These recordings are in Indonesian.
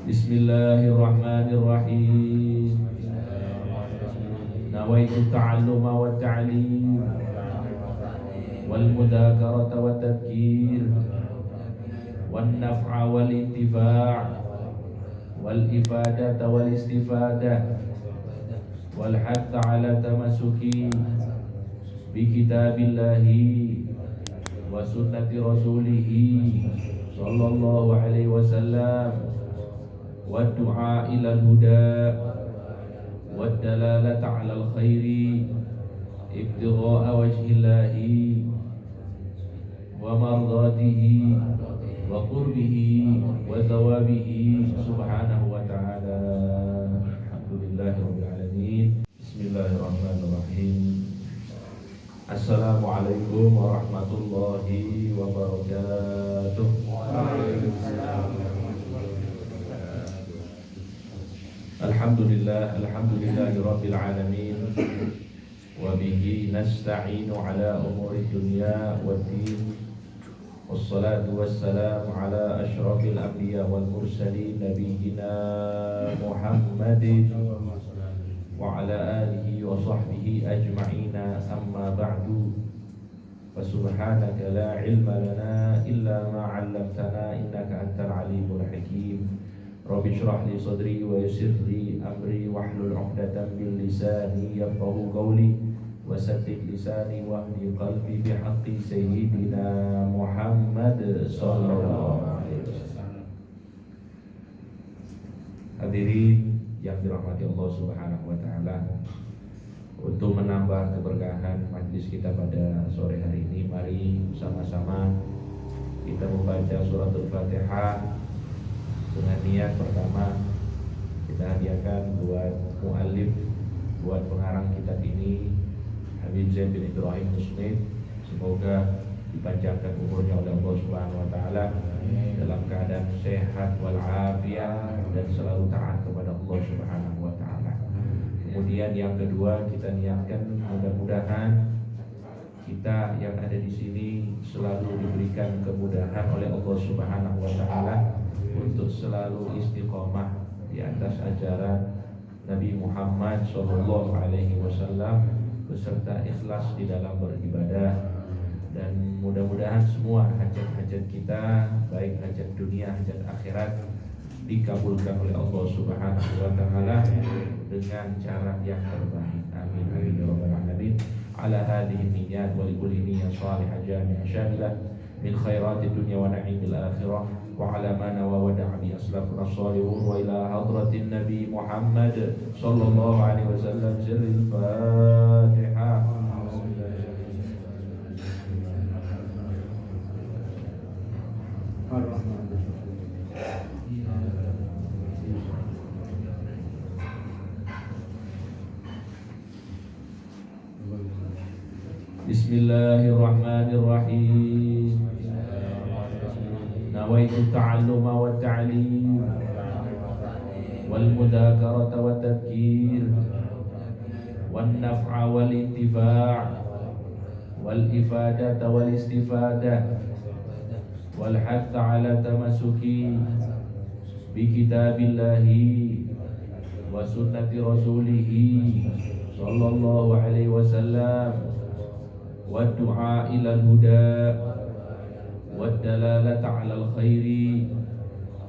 Bismillahirrahmanirrahim. Nawaitu ta'alluma wa ta'lim wal mudzakarata wa tadhkir wan naf'a wal intifa' wal ifadata wal istifadah wal hatha ala tamassuki bi kitabillahi wa sunnati rasulihi sallallahu alaihi wasallam wa du'a ilal huda wa dalalata 'alal khairi ibtigha'a wajhillahi wa mardatihi wa qurbihi wa thawabihi subhanahu wa ta'ala. Alhamdulillahi rabbil alamin. Bismillahirrahmanirrahim. Assalamualaikum warahmatullahi wabarakatuh. Alhamdulillahi rabbil alamin. Wa bihi nasta'inu ala umuri dunya waddin. Wassalatu wassalamu ala asyrafil anbiya wal mursalin nabiyyina Muhammadin wa ala alihi wa sahbihi ajma'ina, amma ba'du. Wa subhanaka la ilma lana illa ma 'allamtana innaka antal alimul hakim. Rabbi shrah li sadri wa yassir li amri wahlul 'uqdatam min lisani yafqahu qawli wa saddid lisani wahdi qalbi bihaqqi sayyidina Muhammad sallallahu alaihi wasallam. Hadirin yang dirahmati Allah Subhanahu wa taala, untuk menambah keberkahan majlis kita pada sore hari ini, mari bersama-sama kita membaca suratul Fatihah dengan niat pertama kita hadiahkan buat muallif, buat pengarang kitab ini, Habib Zain bin Ibrahim Musnid. Semoga dipanjangkan umurnya oleh Allah Subhanahu wa taala dalam keadaan sehat wal afiat dan selalu taat kepada Allah Subhanahu wa taala. Kemudian yang kedua, kita niatkan mudah-mudahan kita yang ada di sini selalu diberikan kemudahan oleh Allah Subhanahu wa taala untuk selalu istiqomah di atas ajaran Nabi Muhammad sallallahu alaihi wasallam beserta ikhlas di dalam beribadah. Dan mudah-mudahan semua hajat-hajat kita, baik hajat dunia, hajat akhirat, dikabulkan oleh Allah Subhanahu wa taala dengan cara yang terbaik. Amin amin ya rabbal alamin. Ala hadhihi niyyat wa likulli niyyah salihah jami'ah syamilah min khairatid dunya wa na'imil akhirah wa ala ma nawa wa da'a bi aslafuna shalihun wa ila hadratin nabi Muhammad sallallahu alaihi wasallam. Sirril Fatihah. Bismillahirrahmanirrahim. Nawaitu ta'alluma wa ta'lim wal mudzakarata wa tadhkir wan naf'a wal intifa' wal ifadata wal istifadah wal hatha ala tamassuki bi kitabillahi wa sunnati rasulihi sallallahu alaihi wasallam wa du'a ilal huda wa dalalata 'alal khairi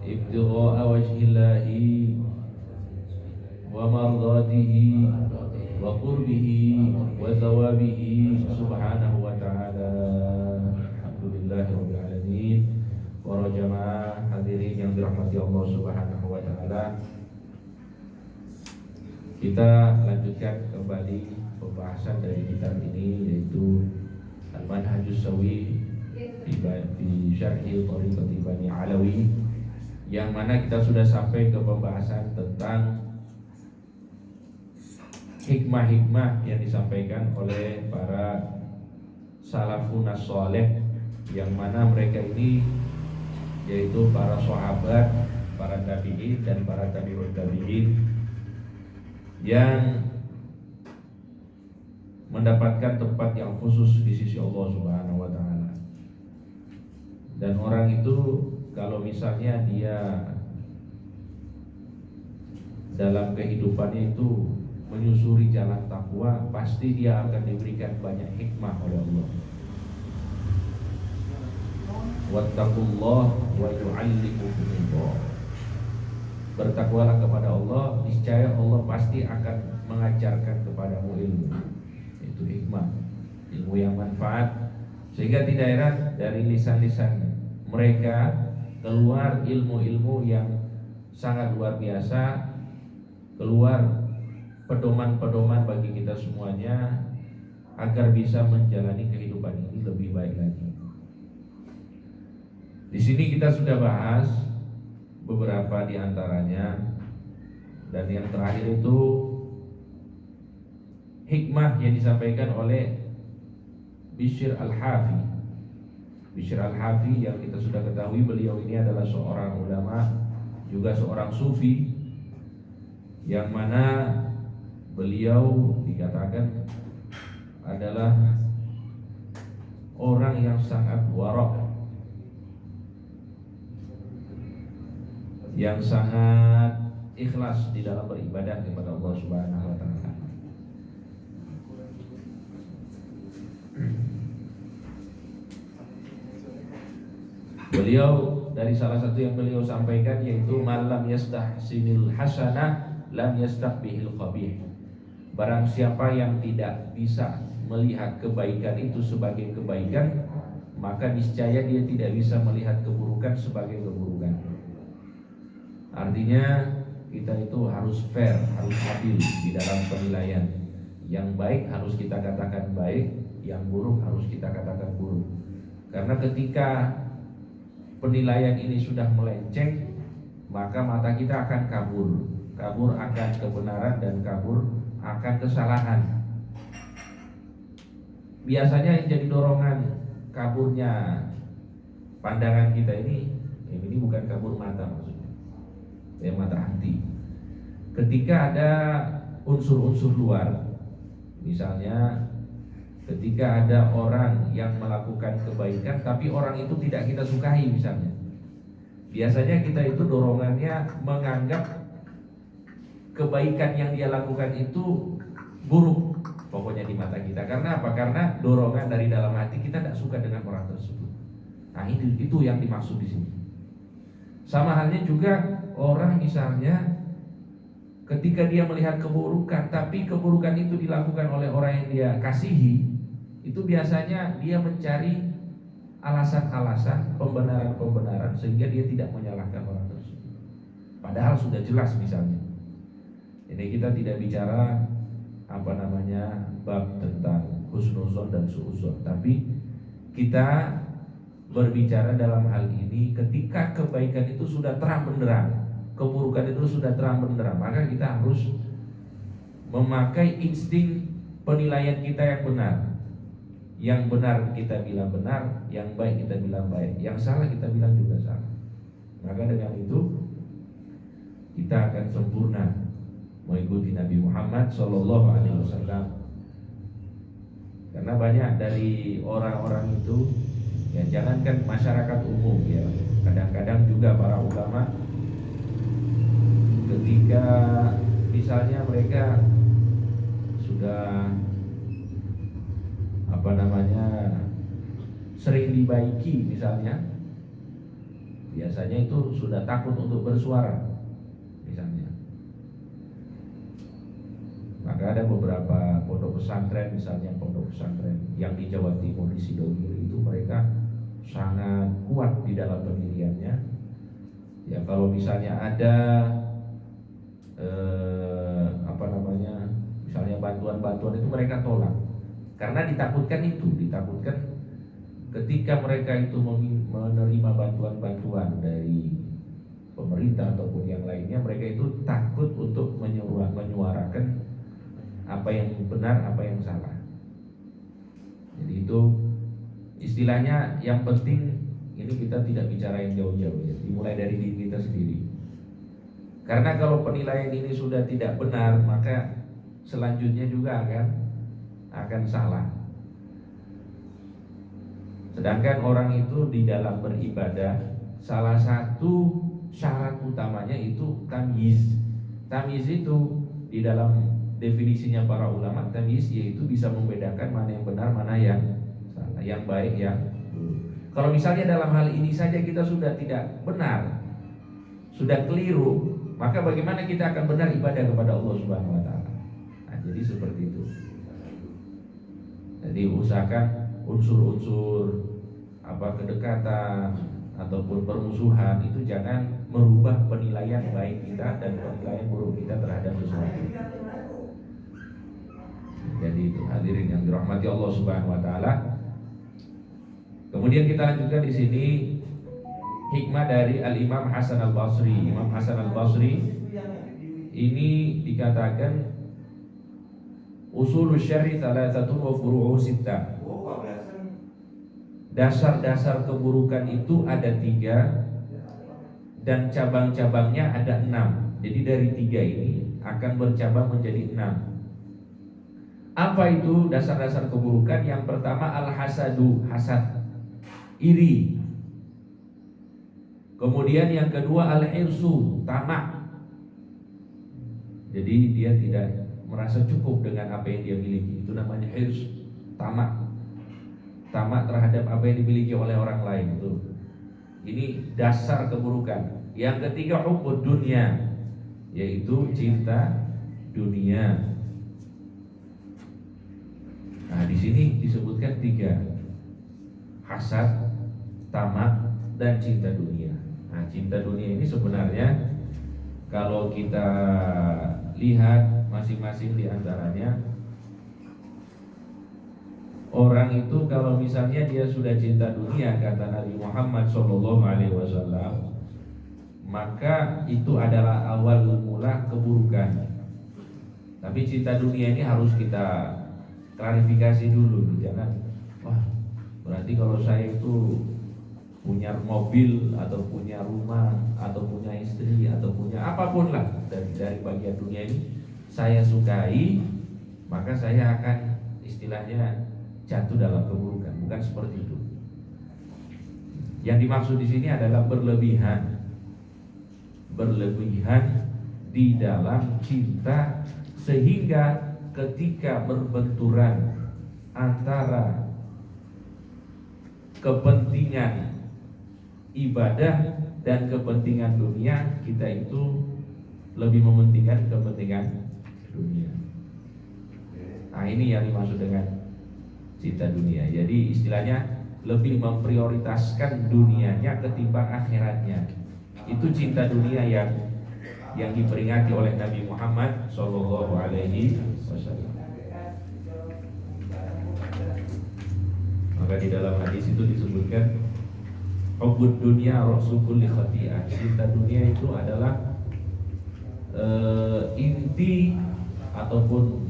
ibtigha'a wajhillahi wa mardatihi wa qurbihi wa thawabihi subhanahu wa ta'ala. Alhamdulillahi rabbil alamin. Para jamaah hadirin yang dirahmati Allah Subhanahu wa taala, kita lanjutkan kembali pembahasan dari kitab ini, yaitu Al-Manhajus Shawi di Syarhi Thariqati Bani Alawi, yang mana kita sudah sampai ke pembahasan tentang hikmah-hikmah yang disampaikan oleh para salafun as-saleh, yang mana mereka ini yaitu para sahabat, para tabi'in dan para tabi'ut tabi'in yang mendapatkan tempat yang khusus di sisi Allah Subhanahu wa taala. Dan orang itu kalau misalnya dia dalam kehidupannya itu menyusuri jalan takwa, pasti dia akan diberikan banyak hikmah oleh Allah. Wattaqullah wa yu'allimukumullah. Bertakwalah kepada Allah, niscaya Allah pasti akan mengajarkan kepadamu ilmu. Itu hikmah, ilmu yang manfaat, sehingga tidak heran dari lisan-lisan mereka keluar ilmu-ilmu yang sangat luar biasa, keluar pedoman-pedoman bagi kita semuanya agar bisa menjalani kehidupan ini lebih baik lagi. Di sini kita sudah bahas beberapa di antaranya, dan yang terakhir itu hikmah yang disampaikan oleh Bishr Al-Hafi. Bishr Al-Hafi yang kita sudah ketahui, beliau ini adalah seorang ulama, juga seorang sufi, yang mana beliau dikatakan adalah orang yang sangat warok, yang sangat ikhlas di dalam beribadah kepada Allah Subhanahu wa taala. Beliau, dari salah satu yang beliau sampaikan, yaitu malam yastahsinil hasanah lam yastaqbihil qabih. Barang siapa yang tidak bisa melihat kebaikan itu sebagai kebaikan, maka niscaya dia tidak bisa melihat keburukan sebagai keburukan. Artinya kita itu harus fair, harus adil di dalam penilaian. Yang baik harus kita katakan baik, yang buruk harus kita katakan buruk. Karena ketika penilaian ini sudah melenceng, maka mata kita akan kabur akan kebenaran dan kabur akan kesalahan. Biasanya yang jadi dorongan kaburnya pandangan kita ini bukan kabur mata maksudnya, mata hati. Ketika ada unsur-unsur luar, misalnya ketika ada orang yang melakukan kebaikan tapi orang itu tidak kita sukai misalnya, biasanya kita itu dorongannya menganggap kebaikan yang dia lakukan itu buruk pokoknya di mata kita. Karena apa? Karena dorongan dari dalam hati kita tidak suka dengan orang tersebut. Nah itu yang dimaksud di sini. Sama halnya juga orang misalnya ketika dia melihat keburukan, tapi keburukan itu dilakukan oleh orang yang dia kasihi, itu biasanya dia mencari alasan-alasan, pembenaran-pembenaran sehingga dia tidak menyalahkan orang tersebut. Padahal sudah jelas misalnya. Ini kita tidak bicara bab tentang husnuzon dan suuzon, tapi kita berbicara dalam hal ini ketika kebaikan itu sudah terang benderang, keburukan itu sudah terang benderang, maka kita harus memakai insting penilaian kita yang benar. Yang benar kita bilang benar, yang baik kita bilang baik, yang salah kita bilang juga salah. Maka dengan itu kita akan sempurna mengikuti Nabi Muhammad SAW. Karena banyak dari orang-orang itu, ya jangankan masyarakat umum ya, kadang-kadang juga para ulama ketika misalnya mereka sudah sering dibaiki misalnya, biasanya itu sudah takut untuk bersuara misalnya. Maka ada beberapa pondok pesantren, misalnya pondok pesantren yang di Jawa Timur, di Sidogiri itu mereka sangat kuat di dalam pendiriannya. Ya kalau misalnya ada misalnya bantuan-bantuan itu mereka tolak, karena ditakutkan ketika mereka itu menerima bantuan-bantuan dari pemerintah ataupun yang lainnya, mereka itu takut untuk menyuarakan apa yang benar, apa yang salah. Jadi itu istilahnya yang penting ini kita tidak bicara yang jauh-jauh ya, dimulai dari diri kita sendiri. Karena kalau penilaian ini sudah tidak benar, maka selanjutnya juga akan salah. Sedangkan orang itu di dalam beribadah, salah satu syarat utamanya itu tamyiz, Tamyiz itu di dalam definisinya para ulama, tamyiz yaitu bisa membedakan mana yang benar, mana yang salah, yang baik, yang buruk. Kalau misalnya dalam hal ini saja kita sudah tidak benar, sudah keliru, maka bagaimana kita akan benar ibadah kepada Allah Subhanahu wa taala? Nah, jadi seperti itu. Jadi usahakan unsur-unsur kedekatan ataupun permusuhan itu jangan merubah penilaian baik kita dan penilaian buruk kita terhadap sesuatu. Jadi itu hadirin yang dirahmati Allah Subhanahu wa taala. Kemudian kita lanjutkan di sini hikmah dari Al-Imam Hasan Al-Basri. Imam Hasan Al-Basri ini dikatakan usulul syar'i thalathatun wa furu'uhu sittah. Dasar-dasar keburukan itu ada 3 dan cabang-cabangnya ada 6. Jadi dari 3 ini akan bercabang menjadi 6. Apa itu dasar-dasar keburukan? Yang pertama al-hasadu, hasad, iri. Kemudian yang kedua al-hirsu, tamak. Jadi dia tidak merasa cukup dengan apa yang dia miliki. Itu namanya hirs, tamak. Tamak terhadap apa yang dimiliki oleh orang lain itu. Ini dasar keburukan. Yang ketiga hubbud dunya, yaitu cinta dunia. Nah, di sini disebutkan 3. Hasad, tamak, dan cinta dunia. Nah, cinta dunia ini sebenarnya kalau kita lihat masing-masing di antaranya, orang itu kalau misalnya dia sudah cinta dunia, kata Nabi Muhammad SAW, maka itu adalah awal mula keburukan. Tapi cinta dunia ini harus kita klarifikasi dulu, jangan wah berarti kalau saya itu punya mobil atau punya rumah atau punya istri atau punya apapun lah dari bagian dunia ini saya sukai, maka saya akan istilahnya jatuh dalam keburukan. Bukan seperti itu. Yang dimaksud di sini adalah berlebihan di dalam cinta, sehingga ketika berbenturan antara kepentingan ibadah dan kepentingan dunia, kita itu lebih mementingkan kepentingan dunia. Nah, ini yang dimaksud dengan cinta dunia. Jadi istilahnya lebih memprioritaskan dunianya ketimbang akhiratnya. Itu cinta dunia yang diperingati oleh Nabi Muhammad SAW. Maka di dalam hadis itu disebutkan hubbud dunya ra'su kulli khati'ah. Cinta dunia itu adalah inti ataupun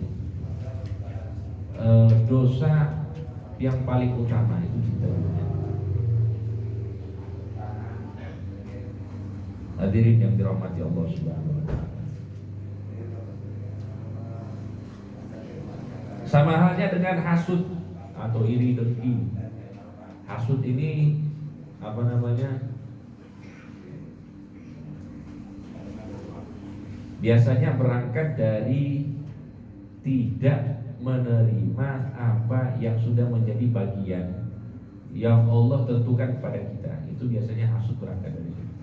dosa yang paling utama, itu cinta dunia. Hadirin yang dirahmati Allah Subhanahu wa taala. Sama halnya dengan hasud atau iri dengki. Hasud ini biasanya berangkat dari tidak menerima apa yang sudah menjadi bagian yang Allah tentukan kepada kita. Itu biasanya hasud berangkat dari situ.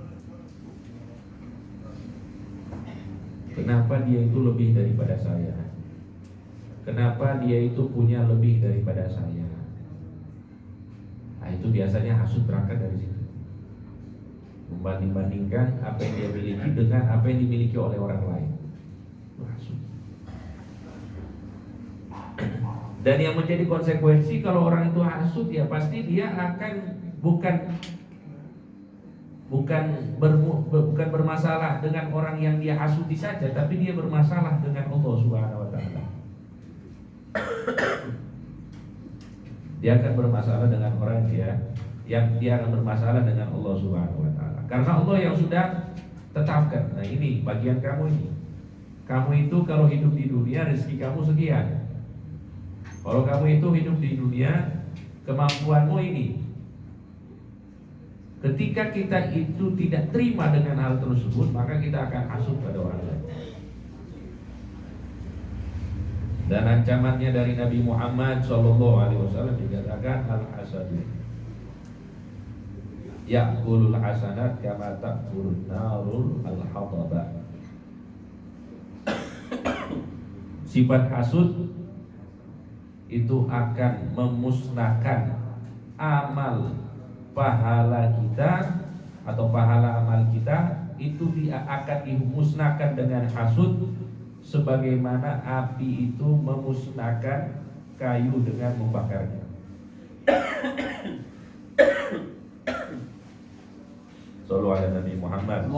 Kenapa dia itu lebih daripada saya? Kenapa dia itu punya lebih daripada saya? Nah, itu biasanya hasud berangkat dari situ. Membanding-bandingkan apa yang dia miliki dengan apa yang dimiliki oleh orang lain. Itu hasud. Dan yang menjadi konsekuensi kalau orang itu hasud, ya pasti dia akan bukan bermasalah dengan orang yang dia hasuti saja, tapi dia bermasalah dengan Allah Subhanahu wa taala. Dia akan bermasalah dengan orang yang dia akan bermasalah dengan Allah Subhanahu wa taala. Karena Allah yang sudah tetapkan. Nah, ini bagian kamu ini. Kamu itu kalau hidup di dunia rezeki kamu sekian. Kalau kamu itu hidup di dunia, kemampuanmu ini. Ketika kita itu tidak terima dengan hal tersebut, maka kita akan hasut pada orang lain. Dan ancamannya dari Nabi Muhammad SAW dikatakan al-hasadu ya'kulul hasanat kama ta'kulun narul al-hatabah. Sifat hasud itu akan memusnahkan amal pahala kita atau pahala amal kita, itu dia akan dimusnahkan dengan hasud sebagaimana api itu memusnahkan kayu dengan membakarnya. Sallu ala Nabi Muhammad.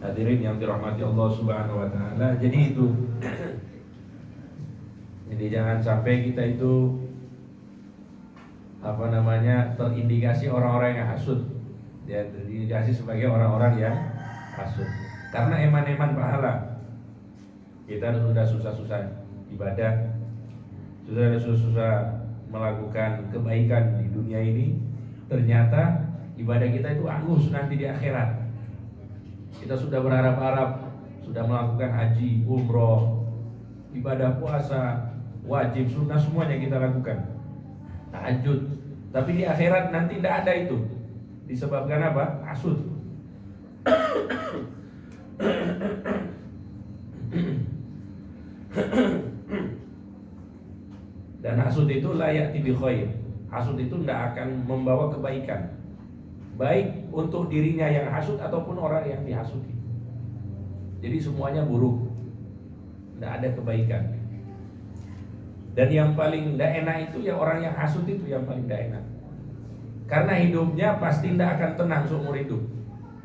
Hadirin yang dirahmati Allah Subhanahu wa taala. Jadi itu. Jadi jangan sampai kita itu terindikasi orang-orang yang hasud. Ya, terindikasi sebagai orang-orang yang hasud. Karena eman-eman pahala. Kita sudah susah-susah ibadah, sudah susah-susah melakukan kebaikan di dunia ini, ternyata ibadah kita itu angus nanti di akhirat. Kita sudah berharap-harap, sudah melakukan haji, umroh, ibadah puasa, wajib, sunnah, semuanya kita lakukan, tahajud. Tapi di akhirat nanti tidak ada itu. Disebabkan apa? Hasud. Dan hasud itu layak bi khair. Hasud itu tidak akan membawa kebaikan, baik untuk dirinya yang hasud ataupun orang yang dihasudi. Jadi semuanya buruk, tidak ada kebaikan. Dan yang paling tidak enak itu ya orang yang hasud, itu yang paling tidak enak. Karena hidupnya pasti tidak akan tenang seumur hidup.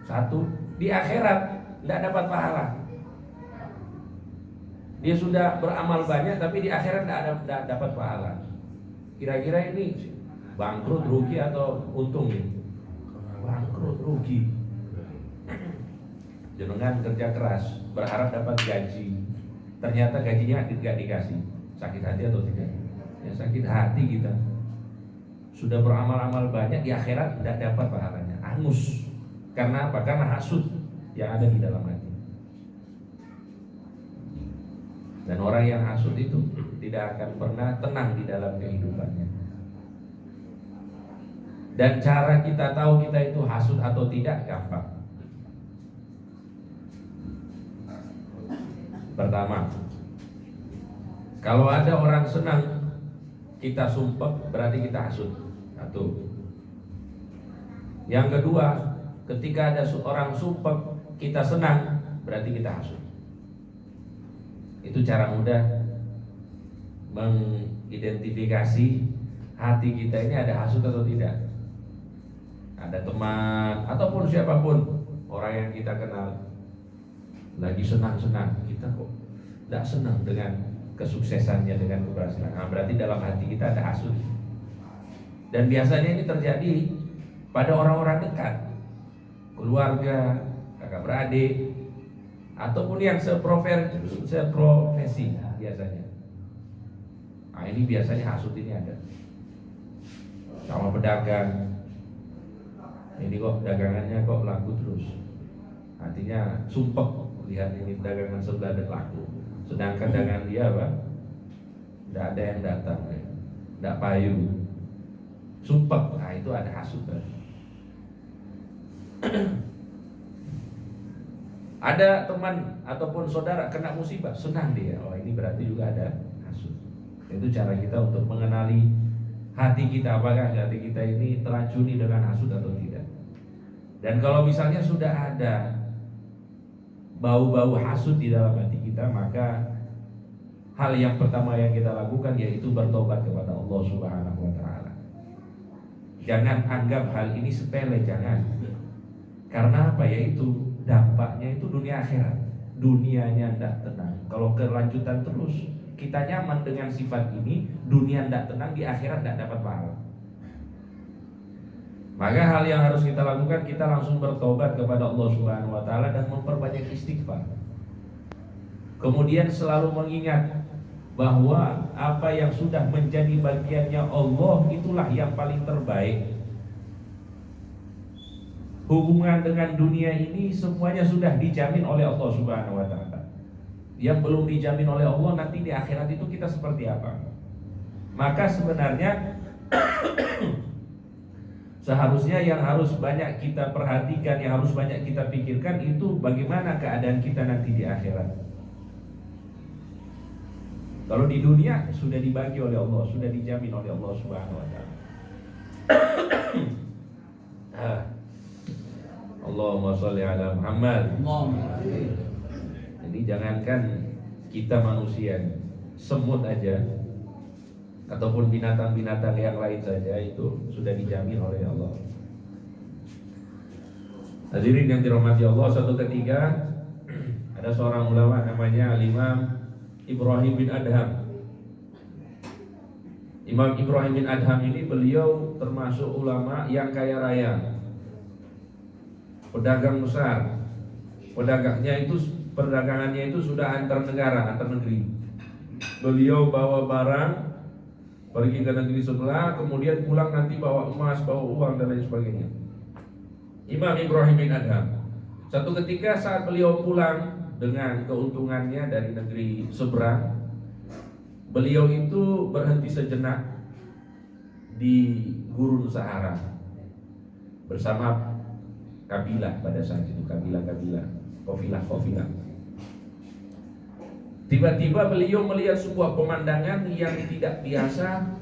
Satu, di akhirat tidak dapat pahala. Dia sudah beramal banyak tapi di akhirat tidak dapat pahala. Kira-kira ini bangkrut, rugi atau untung ya? Bangkrut, rugi. Jenengan kerja keras, berharap dapat gaji, ternyata gajinya tidak dikasih. Sakit hati atau tidak? Ya sakit hati kita. Sudah beramal-amal banyak, di akhirat tidak dapat pahalanya, angus. Karena apa? Karena hasud yang ada di dalam hati. Dan orang yang hasud itu tidak akan pernah tenang di dalam kehidupannya. Dan cara kita tahu kita itu hasud atau tidak gampang. Pertama, kalau ada orang senang kita sumpah, berarti kita hasud. Satu. Yang kedua, ketika ada orang sumpah kita senang, berarti kita hasud. Itu cara mudah mengidentifikasi hati kita ini ada hasud atau tidak. Ada teman ataupun siapapun orang yang kita kenal lagi senang-senang, kita kok tidak senang dengan kesuksesannya, dengan keberhasilan. Nah, berarti dalam hati kita ada hasud. Dan biasanya ini terjadi pada orang-orang dekat, keluarga, kakak beradik, ataupun yang seprofesi biasanya. Nah, ini biasanya hasud ini ada. Sama pedagang, ini kok dagangannya kok laku terus, artinya sumpah lihat ini dagangan sebelah laku, sedangkan dagangan dia apa? Tidak ada yang datang, tidak payu, sumpah. Nah itu ada hasud. Ada teman ataupun saudara kena musibah, senang dia. Oh ini berarti juga ada hasud. Itu cara kita untuk mengenali hati kita, apakah hati kita ini teracuni dengan hasud atau tidak. Dan kalau misalnya sudah ada bau-bau hasud di dalam hati kita, maka hal yang pertama yang kita lakukan yaitu bertobat kepada Allah Subhanahu wa taala. Jangan anggap hal ini sepele, jangan. Karena apa? Yaitu dampaknya itu dunia akhirat. Dunianya tidak tenang. Kalau kelanjutan terus, kita nyaman dengan sifat ini, dunia tidak tenang, di akhirat tidak dapat pahala. Maka hal yang harus kita lakukan, kita langsung bertobat kepada Allah Subhanahu wa taala dan memperbanyak istighfar. Kemudian selalu mengingat bahwa apa yang sudah menjadi bagiannya Allah itulah yang paling terbaik. Hubungan dengan dunia ini semuanya sudah dijamin oleh Allah Subhanahu wa taala. Yang belum dijamin oleh Allah nanti di akhirat itu kita seperti apa. Maka sebenarnya seharusnya yang harus banyak kita perhatikan, yang harus banyak kita pikirkan itu bagaimana keadaan kita nanti di akhirat. Kalau di dunia sudah dibagi oleh Allah, sudah dijamin oleh Allah Subhanahu wa taala. Allahumma sholli ala Muhammad. Jadi jangankan kita manusia, semut aja ataupun binatang-binatang yang lain saja itu sudah dijamin oleh Allah. Hadirin yang dirahmati Allah, suatu ketika ada seorang ulama namanya Imam Ibrahim bin Adham. Imam Ibrahim bin Adham ini beliau termasuk ulama yang kaya raya, pedagang besar. Perdagangannya itu sudah antar negara, antar negeri. Beliau bawa barang pergi ke negeri sebelah, kemudian pulang nanti bawa emas, bawa uang dan lain sebagainya. Imam Ibrahim bin Adham. Satu ketika saat beliau pulang dengan keuntungannya dari negeri seberang, beliau itu berhenti sejenak di gurun Sahara bersama kabilah pada saat itu, kabilah-kabilah, kafilah. Tiba-tiba beliau melihat sebuah pemandangan yang tidak biasa,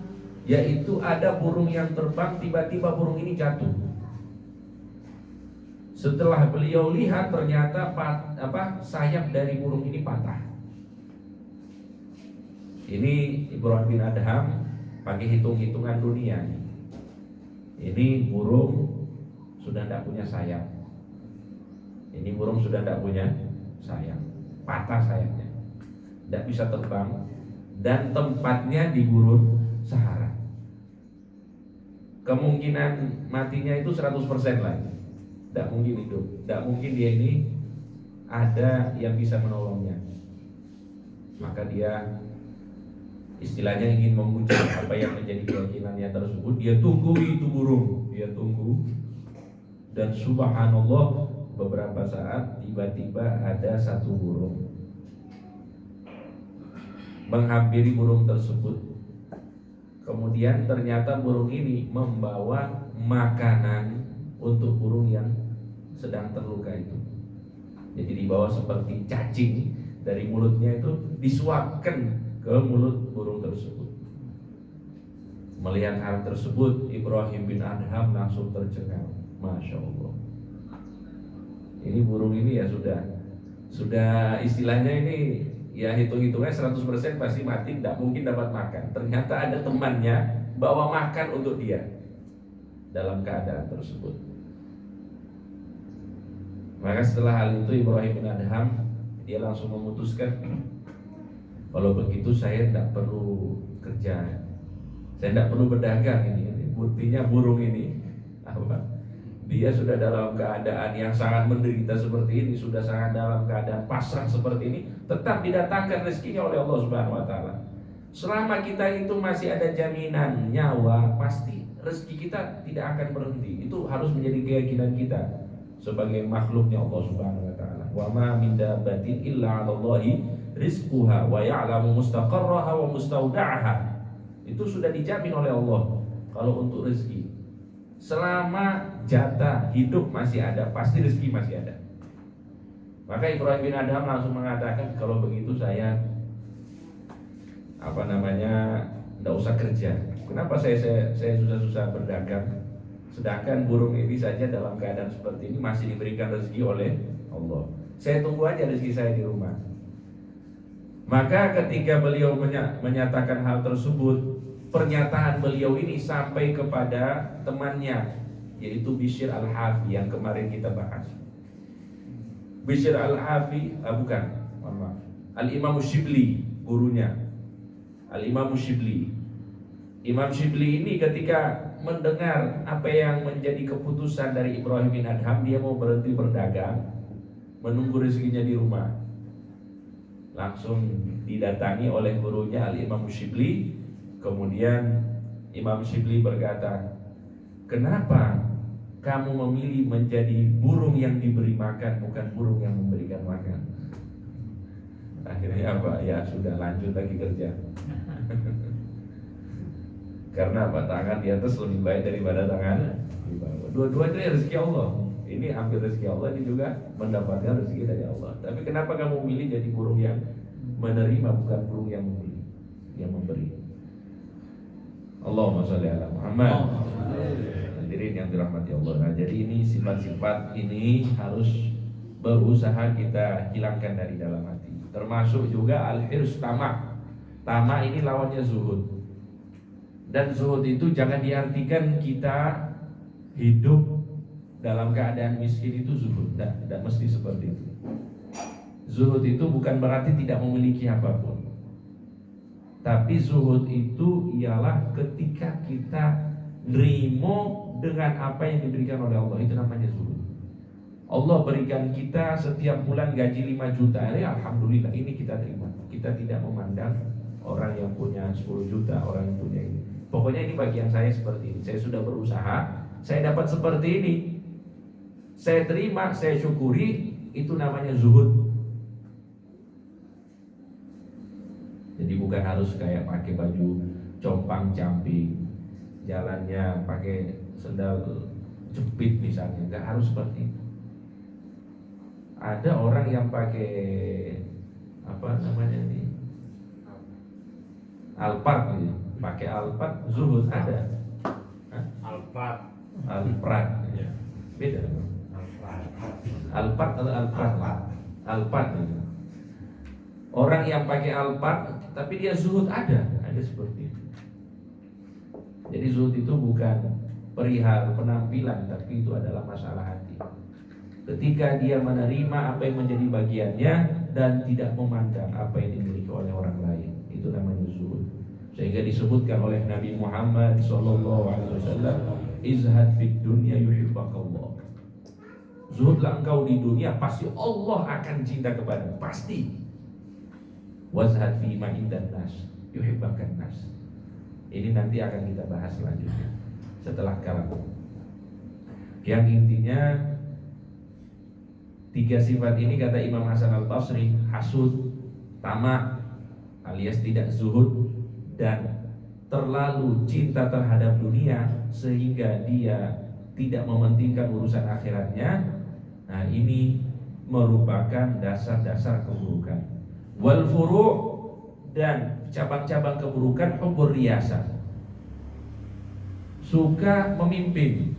yaitu ada burung yang terbang. Tiba-tiba burung ini jatuh. Setelah beliau lihat ternyata sayap dari burung ini patah. Ini Ibrahim bin Adham pakai hitung-hitungan dunia. Ini burung sudah tidak punya sayap. Ini burung sudah tidak punya sayap, patah sayapnya, tidak bisa terbang, dan tempatnya di gurun Sahara. Kemungkinan matinya itu 100% lah. Tidak mungkin hidup, tidak mungkin dia ini ada yang bisa menolongnya. Maka dia istilahnya ingin memuji apa yang menjadi keyakinannya tersebut. Dia tunggu itu burung, dia tunggu. Dan subhanallah, beberapa saat tiba-tiba ada satu burung menghampiri burung tersebut. Kemudian ternyata burung ini membawa makanan untuk burung yang sedang terluka itu. Jadi dibawa seperti cacing dari mulutnya itu disuapkan ke mulut burung tersebut. Melihat hal tersebut, Ibrahim bin Adham langsung tercengang. Masya Allah. Ini burung ini ya sudah istilahnya ini ya hitung-hitungnya 100% pasti mati, tidak mungkin dapat makan. Ternyata ada temannya bawa makan untuk dia dalam keadaan tersebut. Maka setelah hal itu Ibrahim bin Adham dia langsung memutuskan, kalau begitu saya tidak perlu kerja, saya tidak perlu berdagang. Ini buktinya burung ini dia sudah dalam keadaan yang sangat menderita seperti ini, sudah sangat dalam keadaan pasrah seperti ini, tetap didatangkan rezekinya oleh Allah Subhanahu wa taala. Selama kita itu masih ada jaminan nyawa, pasti rezeki kita tidak akan berhenti. Itu harus menjadi keyakinan kita sebagai makhluknya Allah Subhanahu wa taala. Wa ma min dabbatin illa 'alallahi rizquha wa ya'lamu mustaqarraha wa mustaudaha. Itu sudah dijamin oleh Allah kalau untuk rezeki. Selama jatah hidup masih ada, pasti rezeki masih ada. Maka Ibrahim bin Adham langsung mengatakan, kalau begitu saya tidak usah kerja. Kenapa saya susah-susah berdagang, sedangkan burung ini saja dalam keadaan seperti ini masih diberikan rezeki oleh Allah. Saya tunggu aja rezeki saya di rumah. Maka ketika beliau menyatakan hal tersebut, pernyataan beliau ini sampai kepada temannya, yaitu Bishr al-Hafi yang kemarin kita bahas. Bishr al-Hafi, Al-Imam Shibli, gurunya Al-Imam Shibli. Imam Shibli ini ketika mendengar apa yang menjadi keputusan dari Ibrahim bin Adham, dia mau berhenti berdagang, menunggu rezekinya di rumah. langsung didatangi oleh gurunya Al-Imam Syibli. Kemudian Imam Syibli berkata, kenapa kamu memilih menjadi burung yang diberi makan, bukan burung yang memberikan makan? Akhirnya apa? Ya sudah, lanjut lagi kerja. Karena apa? Tangan di atas lebih baik daripada tangan di bawah. Dua-duanya rezeki Allah. Ini ambil rezeki Allah, ini juga mendapatkan rezeki dari Allah. Tapi kenapa kamu milih jadi burung yang menerima, bukan burung yang memberi, yang memberi? Allahumma sholli ala Muhammad. Hadirin yang dirahmati Allah. Nah, jadi ini sifat-sifat ini harus berusaha kita hilangkan dari dalam hati. Termasuk juga al-hirs, tamak. Tamak ini lawannya zuhud. Dan zuhud itu jangan diartikan kita hidup dalam keadaan miskin itu zuhud. Tidak mesti seperti itu. Zuhud itu bukan berarti tidak memiliki apapun. Tapi zuhud itu ialah ketika kita nerimo dengan apa yang diberikan oleh Allah. Itu namanya zuhud. Allah berikan kita setiap bulan gaji 5 juta. Alhamdulillah, ini kita terima. Kita tidak memandang orang yang punya 10 juta, orang yang punya ini. Pokoknya ini bagian saya seperti ini. Saya sudah berusaha, saya dapat seperti ini. Saya terima, saya syukuri. Itu namanya zuhud. Jadi bukan harus kayak pakai baju compang-camping, jalannya pakai sendal jepit misalnya. Enggak harus seperti itu. Ada orang yang pakai apa namanya ini, Alphard gitu. Pakai Alphard zuhud ada. Alphard. Ya. Beda. Alphard atau Alphard? Alphard gitu. Orang yang pakai Alphard tapi dia zuhud ada seperti itu. Jadi zuhud itu bukan perihal penampilan, tapi itu adalah masalah hati. Ketika dia menerima apa yang menjadi bagiannya dan tidak memandang apa yang dimiliki oleh orang lain, itu namanya zuhud. Sehingga disebutkan oleh Nabi Muhammad SAW, izhad fid dunya yuhibbakallah. Zuhudlah engkau di dunia, pasti Allah akan cinta kepadamu, pasti. Wazhad fi ma indan nas yuhibbakan nas. Ini nanti akan kita bahas selanjutnya setelah kalam. Yang intinya 3 sifat ini kata Imam Hasan Al-Basri, hasud, tamak alias tidak zuhud, dan terlalu cinta terhadap dunia sehingga dia tidak mementingkan urusan akhiratnya. Nah, ini merupakan dasar-dasar keburukan. Wal furu', dan cabang-cabang keburukan, hubbur riyasah, suka memimpin.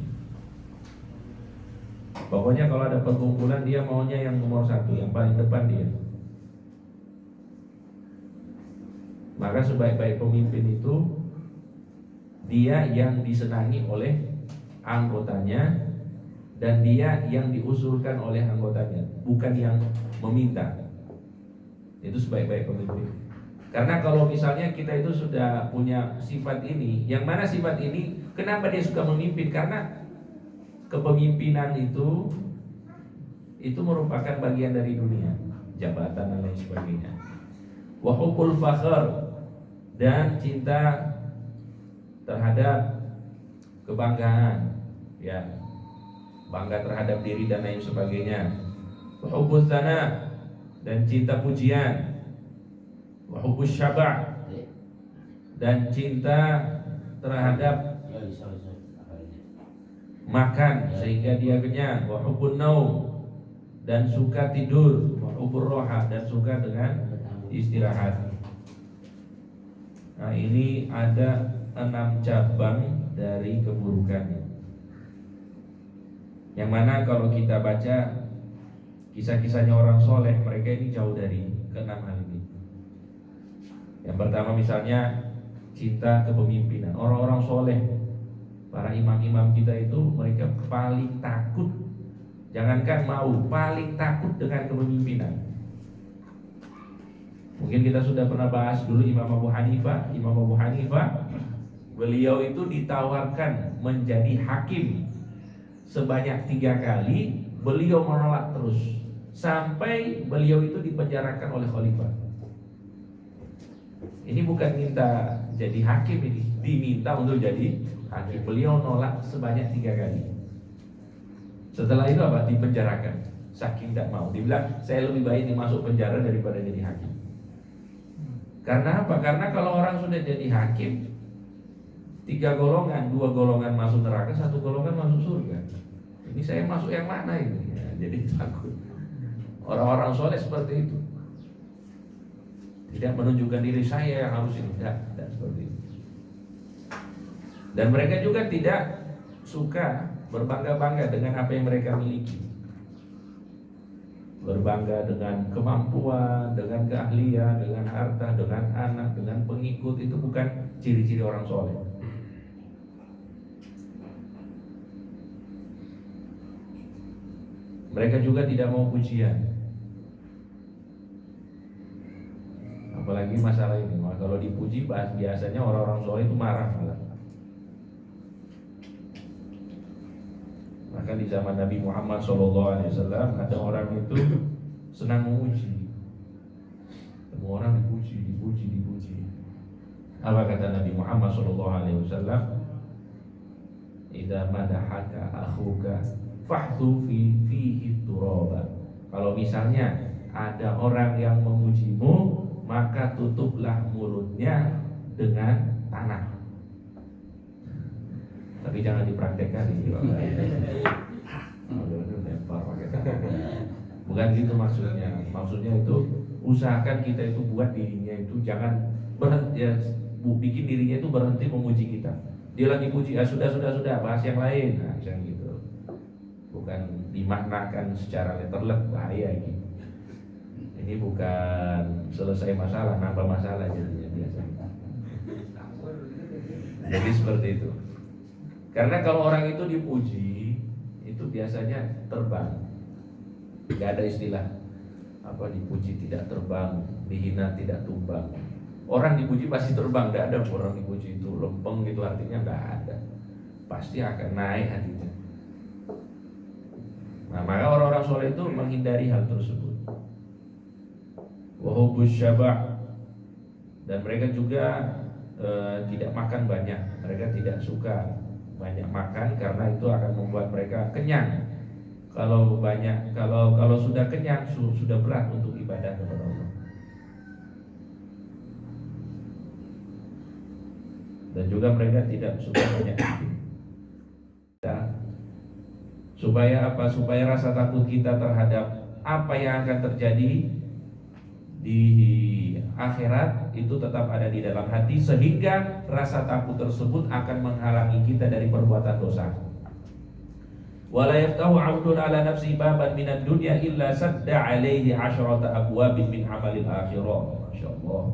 Pokoknya kalau ada perkumpulan dia maunya yang nomor 1, yang paling depan dia. Maka sebaik-baik pemimpin itu dia yang disenangi oleh anggotanya dan dia yang diusulkan oleh anggotanya, bukan yang meminta. Itu sebaik-baik pemimpin. Karena kalau misalnya kita itu sudah punya sifat ini, yang mana sifat ini kenapa dia suka memimpin? Karena kepemimpinan itu merupakan bagian dari dunia, jabatan dan lain sebagainya. Wa hubbul fakhr, dan cinta terhadap kebanggaan, ya, bangga terhadap diri dan lain sebagainya. Wa hubbuz tsana, dan cinta pujian. Wa hubbus syaba', dan cinta terhadap makan sehingga dia kenyang. Wa hubbun naum, dan suka tidur. Wa hubbur roha, dan suka dengan istirahat. Nah, ini ada 6 cabang dari keburukan, yang mana kalau kita baca kisah-kisahnya orang soleh, mereka ini jauh dari ke-6 hal ini. Yang pertama misalnya cinta kepemimpinan. Orang-orang soleh, para imam-imam kita itu, mereka paling takut, jangankan mau, paling takut dengan kepemimpinan. Mungkin kita sudah pernah bahas dulu Imam Abu Hanifah. Imam Abu Hanifah, beliau itu ditawarkan menjadi hakim sebanyak 3 kali, beliau menolak terus sampai beliau itu dipenjarakan oleh khalifah. Ini bukan minta jadi hakim, ini diminta untuk jadi hakim. Beliau nolak sebanyak 3 kali. Setelah itu apa? Dipenjarakan. Saking tidak mau, dibilang saya lebih baik dimasuk penjara daripada jadi hakim. Karena apa? Karena kalau orang sudah jadi hakim, 3 golongan, 2 golongan masuk neraka, 1 golongan masuk surga. Ini saya masuk yang mana ini? Ya, jadi takut. Orang-orang soleh seperti itu. Tidak menunjukkan diri saya yang harus ini, tidak seperti itu. Dan mereka juga tidak suka berbangga-bangga dengan apa yang mereka miliki. Berbangga dengan kemampuan, dengan keahlian, dengan harta, dengan anak, dengan pengikut, itu bukan ciri-ciri orang soleh. Mereka juga tidak mau pujian. Apalagi masalah ini, kalau dipuji biasanya orang-orang soleh itu marah malah. Maka di zaman Nabi Muhammad SAW ada orang itu senang memuji. Semua orang dipuji. Apa kata Nabi Muhammad SAW? Idza madahaka akhuka fahtu fihi turaba. Kalau misalnya ada orang yang memujimu, maka tutuplah mulutnya dengan tanah. Tapi jangan dipraktekkan ini. Bukan gitu maksudnya. Maksudnya itu usahakan kita itu buat dirinya itu jangan berhenti ya, bikin dirinya itu berhenti memuji kita. Dia lagi puji, sudah bahas yang lain. Nah, misalnya gitu. Bukan dimaknakan secara letterlek, bahaya ini. Ini bukan selesai masalah, nambah masalah jadinya biasanya. Jadi seperti itu. Karena kalau orang itu dipuji, itu biasanya terbang. Gak ada istilah apa dipuji tidak terbang, dihina tidak tumbang. Orang dipuji pasti terbang, gak ada orang dipuji itu lempeng gitu, artinya gak ada. Pasti akan naik hatinya. Nah, maka orang-orang soleh itu menghindari hal tersebut. Wahubus syaba', dan mereka juga tidak makan banyak. Mereka tidak suka banyak makan karena itu akan membuat mereka kenyang. Kalau sudah kenyang sudah berat untuk ibadah kepada Allah. Dan juga mereka tidak suka banyak supaya apa? Supaya rasa takut kita terhadap apa yang akan terjadi di akhirat itu tetap ada di dalam hati, sehingga rasa takut tersebut akan menghalangi kita dari perbuatan dosa. Wala yaftahu 'abdun 'ala nafsi baban minad dunya illa sadda 'alaihi 'asyrata abwabin min 'amalil akhirah. Masyaallah.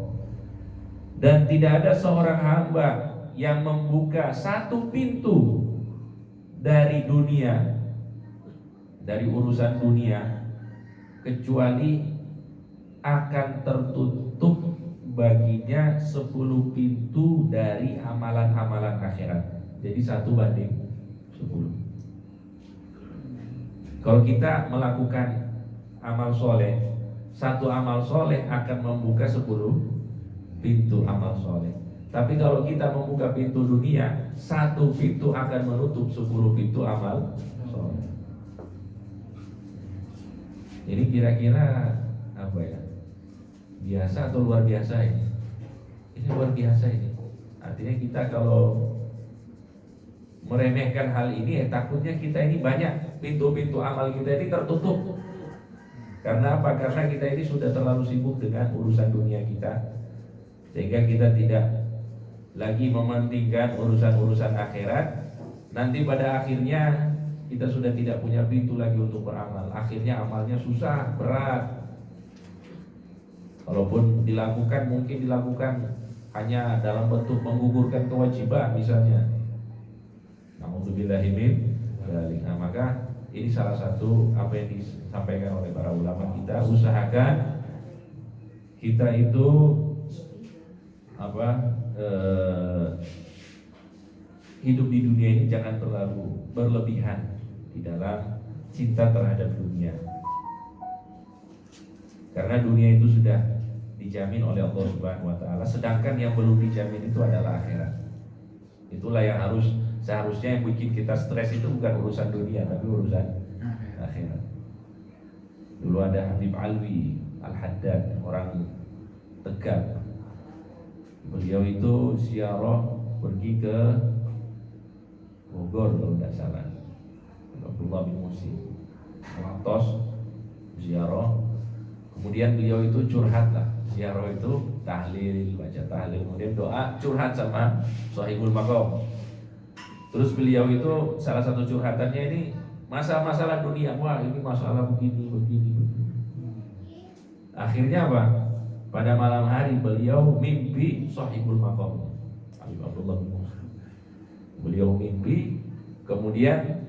Dan tidak ada seorang hamba yang membuka satu pintu dari dunia, dari urusan dunia, kecuali akan tertutup baginya 10 pintu dari amalan-amalan akhirat. Jadi 1 banding 10. Kalau kita melakukan amal soleh, 1 amal soleh akan membuka 10 pintu amal soleh. Tapi kalau kita membuka pintu dunia, 1 pintu akan menutup 10 pintu amal soleh. Jadi kira-kira apa ya? Biasa atau luar biasa ini? Ini luar biasa ini. Artinya kita kalau meremehkan hal ini, takutnya kita ini banyak pintu-pintu amal kita ini tertutup. Karena apa? Karena kita ini sudah terlalu sibuk dengan urusan dunia kita, sehingga kita tidak lagi mementingkan urusan-urusan akhirat. Nanti pada akhirnya kita sudah tidak punya pintu lagi untuk beramal. Akhirnya amalnya susah, berat. Kalaupun dilakukan, mungkin dilakukan hanya dalam bentuk menggugurkan kewajiban misalnya. Nauzubillahi min dzalik. Nah, maka ini salah satu apa yang disampaikan oleh para ulama kita, usahakan kita itu hidup di dunia ini jangan terlalu berlebihan di dalam cinta terhadap dunia. Karena dunia itu sudah dijamin oleh Allah Subhanahu wa taala, sedangkan yang belum dijamin itu adalah akhirat. Itulah yang seharusnya yang bikin kita stres itu bukan urusan dunia tapi urusan akhirat. Dulu ada Habib Alwi Al-Haddad, orang Tegal. Beliau itu ziarah pergi ke Bogor kalau tidak salah, Abdullah bin Musi Latos ziarah. Kemudian beliau itu curhat lah. Ziarah itu tahlil, baca tahlil, kemudian doa, curhat sama Sahibul Maqam. Terus beliau itu salah satu curhatannya ini masalah dunia. Wah, ini masalah begini. Akhirnya apa? Pada malam hari beliau mimpi Sahibul Maqam, Abdullah bin Musa. Beliau mimpi, kemudian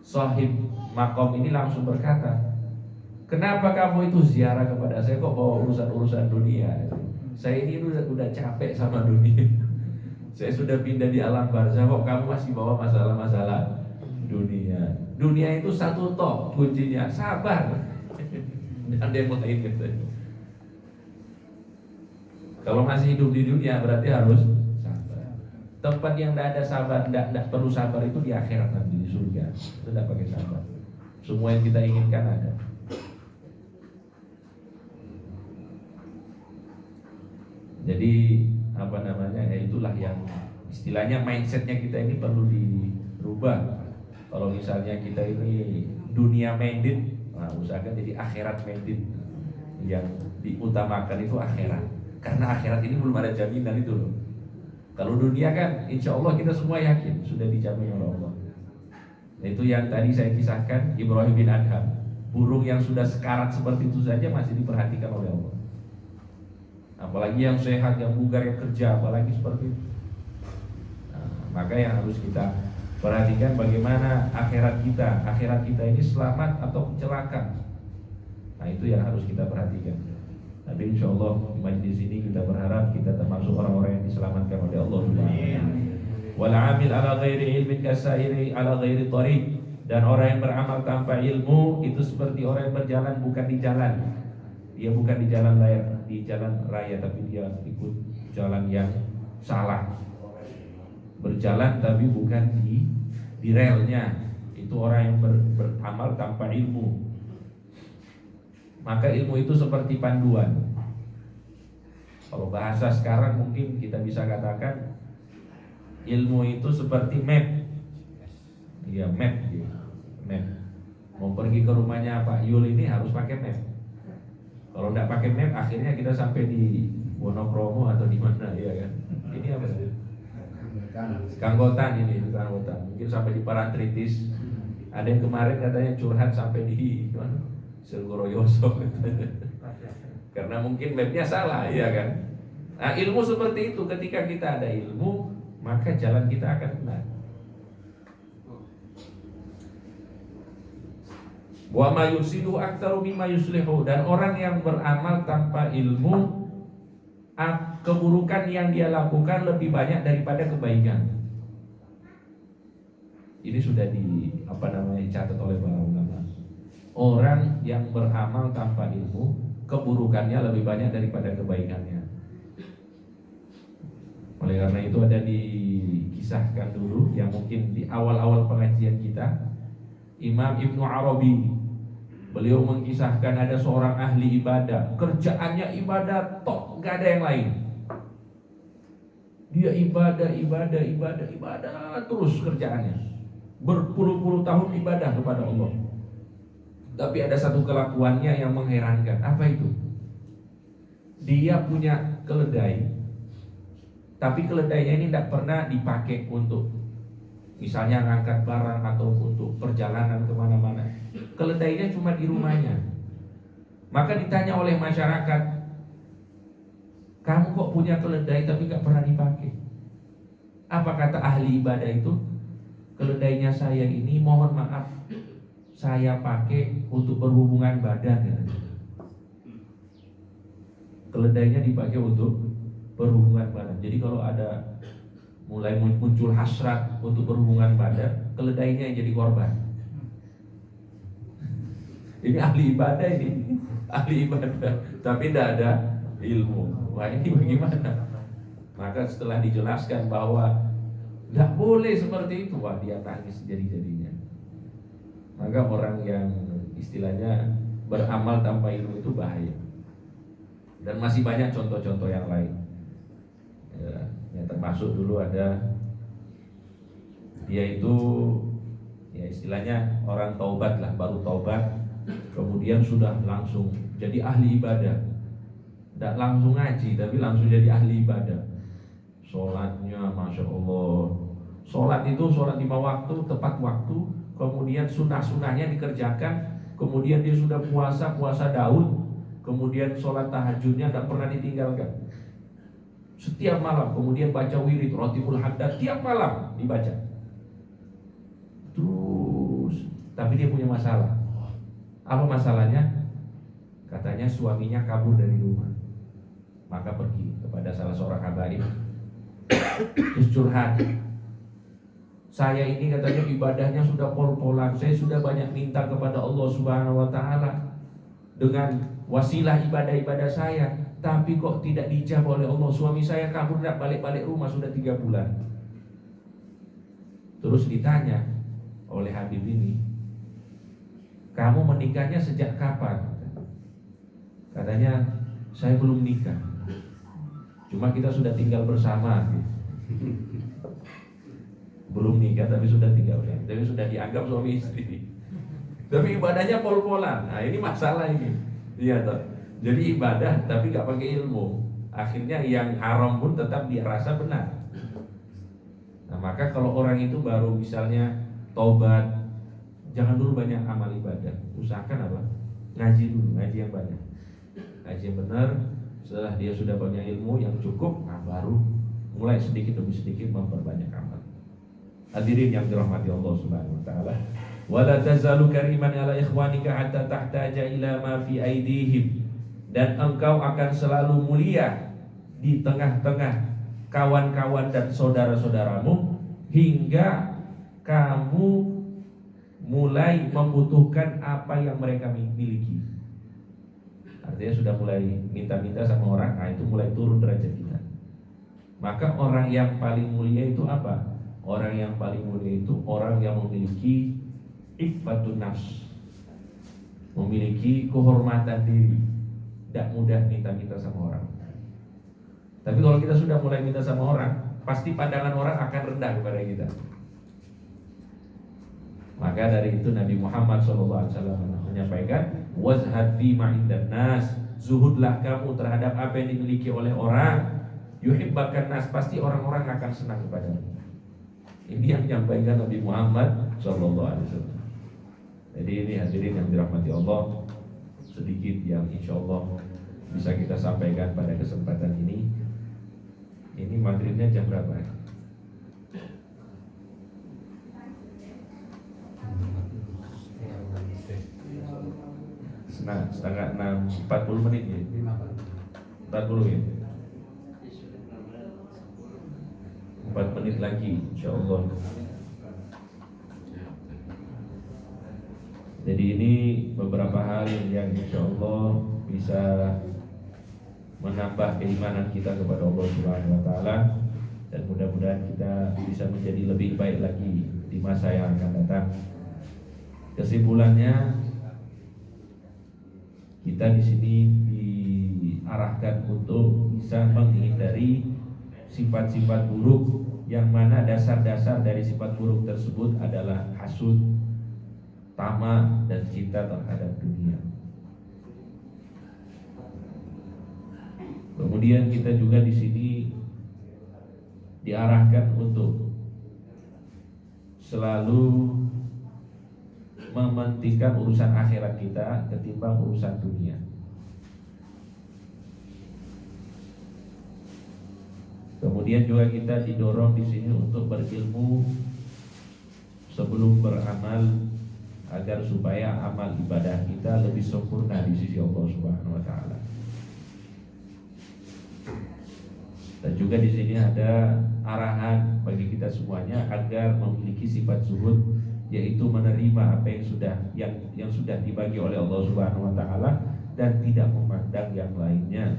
Sahib Maqam ini langsung berkata, kenapa kamu itu ziarah kepada saya, kok bawa urusan dunia? Saya ini udah capek sama dunia. Saya sudah pindah di alam barzah, kok kamu masih bawa masalah-masalah dunia? Dunia itu satu toh, kuncinya sabar. Ada yang lain katanya. Kalau masih hidup di dunia berarti harus sabar. Tempat yang tidak ada sabar, tidak perlu sabar itu di akhirat nanti di surga. Itu tidak pakai sabar. Semua yang kita inginkan ada. Jadi apa namanya? Ya itulah yang istilahnya mindsetnya kita ini perlu dirubah. Kalau misalnya kita ini dunia minded, nah usahakan jadi akhirat minded. Yang diutamakan itu akhirat. Karena akhirat ini belum ada jaminan itu loh. Kalau dunia kan insya Allah kita semua yakin sudah dijamin oleh Allah. Itu yang tadi saya kisahkan Ibrahim bin Adham. Burung yang sudah sekarat seperti itu saja masih diperhatikan oleh Allah. Apalagi yang sehat, yang bugar, yang kerja, apalagi seperti itu. Nah, maka yang harus kita perhatikan bagaimana akhirat kita. Akhirat kita ini selamat atau celaka. Nah itu yang harus kita perhatikan. Tapi insya Allah di majlis ini kita berharap kita termasuk orang-orang yang diselamatkan oleh Allah Subhanahu wa taala. Wal 'amil 'ala ghairi ilmin kasairi 'ala ghairi thariq. Dan orang yang beramal tanpa ilmu itu seperti orang yang berjalan bukan di jalan. Dia bukan di jalan raya, tapi dia ikut jalan yang salah. Berjalan tapi bukan di relnya. Itu orang yang beramal tanpa ilmu. Maka ilmu itu seperti panduan. Kalau bahasa sekarang mungkin kita bisa katakan ilmu itu seperti map. Iya, map gitu. Map. Mau pergi ke rumahnya Pak Yul ini harus pakai map. Kalau tidak pakai map akhirnya kita sampai di Wonokromo atau di mana ya kan. Ini apa sih? Kanggotan ini, Kanggotan. Mungkin sampai di Parantritis. Ada yang kemarin katanya curhat sampai di mana? Selgoroyoso. Karena mungkin mapnya salah, ya kan? Nah, ilmu seperti itu, ketika kita ada ilmu, maka jalan kita akan benar. Wa ma yusidu aktsaru mimma yuslihu. Dan orang yang beramal tanpa ilmu, keburukan yang dia lakukan lebih banyak daripada kebaikan. Ini sudah dicatat oleh para ulama. Orang yang beramal tanpa ilmu, keburukannya lebih banyak daripada kebaikannya. Oleh karena itu ada dikisahkan dulu yang mungkin di awal-awal pengajian kita, Imam Ibnu Arabi, beliau mengkisahkan ada seorang ahli ibadah, kerjaannya ibadah tok, gak ada yang lain. Dia ibadah terus kerjaannya, berpuluh-puluh tahun ibadah kepada Allah. Tapi ada satu kelakuannya yang mengherankan. Apa itu? Dia punya keledai, tapi keledainya ini tidak pernah dipakai untuk misalnya ngangkat barang atau untuk perjalanan kemana-mana. Keledainya cuma di rumahnya. Maka ditanya oleh masyarakat, kamu kok punya keledai tapi gak pernah dipakai? Apa kata ahli ibadah itu? Keledainya saya ini mohon maaf, saya pakai untuk berhubungan badan. Keledainya dipakai untuk berhubungan badan. Jadi kalau ada mulai muncul hasrat untuk berhubungan badan, keledainya yang jadi korban. Ini ahli ibadah ini, ahli ibadah. Tapi tidak ada ilmu. Wah, ini bagaimana? Maka setelah dijelaskan bahwa tidak boleh seperti itu, wah dia tangis jadi-jadinya. Maka orang yang istilahnya beramal tanpa ilmu itu bahaya. Dan masih banyak contoh-contoh yang lain. Ya, termasuk dulu ada dia itu ya istilahnya orang taubat lah, baru taubat, kemudian sudah langsung jadi ahli ibadah. Tidak langsung ngaji, tapi langsung jadi ahli ibadah. Sholatnya Masya Allah. Sholat itu sholat 5 waktu, tepat waktu. Kemudian sunnah-sunnahnya dikerjakan. Kemudian dia sudah puasa Daud. Kemudian sholat tahajudnya tidak pernah ditinggalkan. Setiap malam. Kemudian baca wirid Rotibul Haddad, tiap malam dibaca. Terus, tapi dia punya masalah. Apa masalahnya? Katanya suaminya kabur dari rumah. Maka pergi kepada salah seorang habaib, terus curhat. Saya ini katanya ibadahnya sudah pol-polan. Saya sudah banyak minta kepada Allah Subhanahu wa taala dengan wasilah ibadah-ibadah saya, tapi kok tidak dijawab oleh Allah. Suami saya kabur, tidak balik-balik rumah sudah 3 bulan. Terus ditanya oleh Habib ini, kamu menikahnya sejak kapan? Katanya, saya belum nikah, cuma kita sudah tinggal bersama. Belum nikah tapi sudah tinggal, tapi sudah dianggap suami istri. Tapi ibadahnya pol-polan. Nah ini masalah ini. Iya toh. Jadi ibadah tapi gak pakai ilmu. Akhirnya yang haram pun tetap dia rasa benar. Nah maka kalau orang itu baru misalnya taubat, jangan dulu banyak amal ibadah. Usahakan apa? Ngaji dulu, ngaji yang banyak. Ngaji yang benar. Setelah dia sudah punya ilmu yang cukup, nah baru mulai sedikit demi sedikit memperbanyak amal. Hadirin yang dirahmati Allah Subhanahu wa taala. Wala tazalu kariman ala ikhwanika hatta tahtaja ila ma fi aidihim. Dan engkau akan selalu mulia di tengah-tengah kawan-kawan dan saudara-saudaramu hingga kamu mulai membutuhkan apa yang mereka miliki. Artinya sudah mulai minta-minta sama orang, nah itu mulai turun derajat kita. Maka orang yang paling mulia itu apa? Orang yang paling mulia itu orang yang memiliki iffatun nafs, memiliki kehormatan diri, tidak mudah minta-minta sama orang. Tapi kalau kita sudah mulai minta sama orang, pasti pandangan orang akan rendah kepada kita. Maka dari itu Nabi Muhammad SAW menyampaikan, wazhad fi ma indan nas, zuhudlah kamu terhadap apa yang dimiliki oleh orang. Yuhibbakan nas, pasti orang-orang akan senang kepadamu. Ini yang menyampaikan Nabi Muhammad SAW. Jadi ini hadirin yang dirahmati Allah, sedikit yang insya Allah bisa kita sampaikan pada kesempatan ini. Ini maghribnya jam berapa? Setengah 6, 40 menit ya? 40 ya? 4 menit lagi insyaallah. Jadi ini beberapa hal yang insyaallah bisa menambah keimanan kita kepada Allah Subhanahu wa taala, dan mudah-mudahan kita bisa menjadi lebih baik lagi di masa yang akan datang. Kesimpulannya, kita di sini diarahkan untuk bisa menghindari sifat-sifat buruk, yang mana dasar-dasar dari sifat buruk tersebut adalah hasud, tamak, dan cinta terhadap dunia. Kemudian kita juga di sini diarahkan untuk selalu mementingkan urusan akhirat kita ketimbang urusan dunia. Kemudian juga kita didorong di sini untuk berilmu sebelum beramal, agar supaya amal ibadah kita lebih sempurna di sisi Allah Subhanahu wa taala. Dan juga di sini ada arahan bagi kita semuanya agar memiliki sifat zuhud, yaitu menerima apa yang sudah dibagi oleh Allah Subhanahu wa taala dan tidak memandang yang lainnya.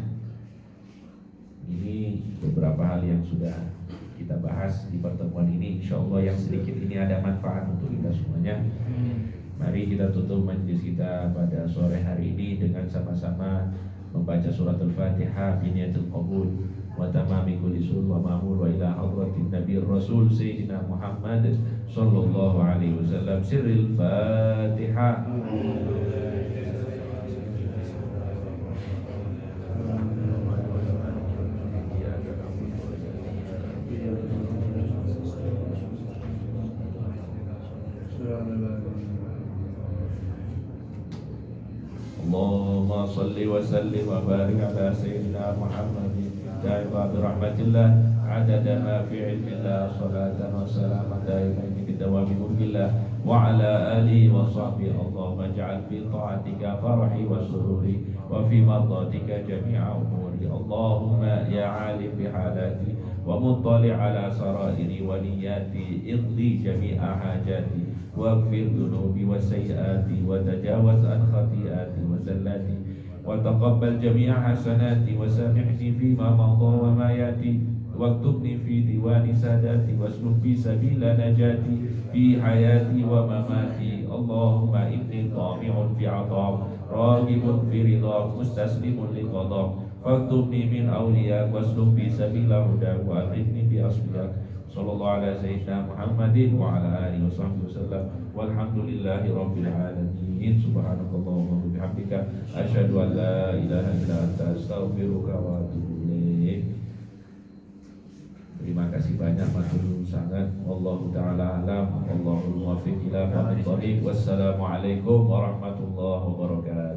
Ini beberapa hal yang sudah kita bahas di pertemuan ini. Insya Allah yang sedikit ini ada manfaat untuk kita semuanya. Mari kita tutup majelis kita pada sore hari ini dengan sama-sama membaca surat Al-Fatihah biniyatul qabul wa tamami kulli sul wa ma'mur wa ila hadratin nabiyir rasul sayyidina Muhammad sallallahu alaihi wasallam sirril Fatihah. Allahumma salli wa sallim wa barik ala sayyidina Muhammadin da'iba birahmatillah adada ma fi ilmillah salatan wa salaman daimaini bidawami mulkillah wa ala alihi wa sahbihi. Allahumma ja'al fi ta'atika farahi wa sururi wa fi mardatika jami'a umuri. Allahumma ya alim bihalati wa muttali ala sarairi wa niyati iqdi jami'a hajati waghfir dhunubi wa sayyiati wa tajawaz an khati'ati wa zallati wa taqabbal jami'a hasanati wa samihni fima madha wa ma yati waktubni fi diwani sadati wasluk fi sabila najati fi hayati wa mamati. Allahumma inni tami'un fi 'atam ragibun fi ridha mustaslimun li qada faktubni min awliyak wasluk fi sabila hudak wa alhifni bi asfiyak. Sallallahu ala sayyidina Muhammadin wa ala alihi wa sahbihi wasallam walhamdulillahi rabbil alamin. Subhanakallahumma wa bihamdika asyhadu an la ilaha illa anta astaghfiruka wa atubu ilaik. Terima kasih banyak matur sangat. Wallahu taala alam. Allahul muwaffiq ila aqwamit thoriq. Wassalamualaikum warahmatullahi wabarakatuh.